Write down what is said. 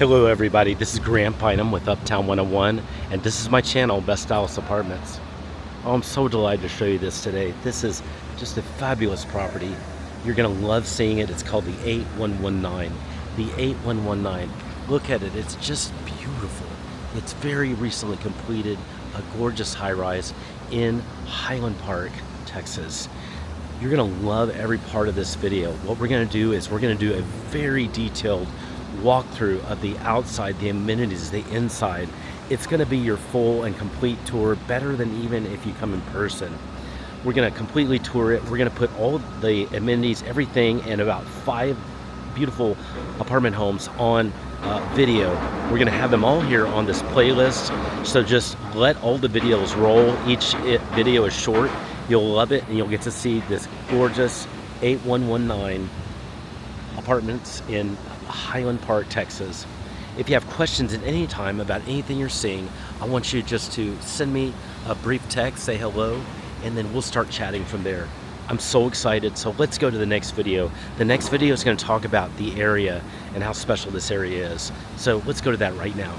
Hello everybody, this is Graham Pineham with Uptown 101, and this is my channel, Best Dallas Apartments. Oh, I'm so delighted to show you this today. This is just a fabulous property. You're gonna love seeing it. It's called the 8119. The 8119. Look at it, it's just beautiful. It's very recently completed, a gorgeous high-rise in Highland Park, Texas. You're gonna love every part of this video. What we're gonna do is we're gonna do a very detailed walkthrough of the outside, the amenities, the inside. It's going to be your full and complete tour, better than even if you come in person. We're going to completely tour it. We're going to put all the amenities, everything, and about 5 beautiful apartment homes on video. We're going to have them all here on this playlist, so just let all the videos roll. Each video is short. You'll love it, and you'll get to see this gorgeous 8119 apartments in Highland Park, Texas. If you have questions at any time about anything you're seeing, I want you just to send me a brief text, say hello, and then we'll start chatting from there. I'm so excited, so let's go to the next video. The next video is going to talk about the area and how special this area is. So let's go to that right now.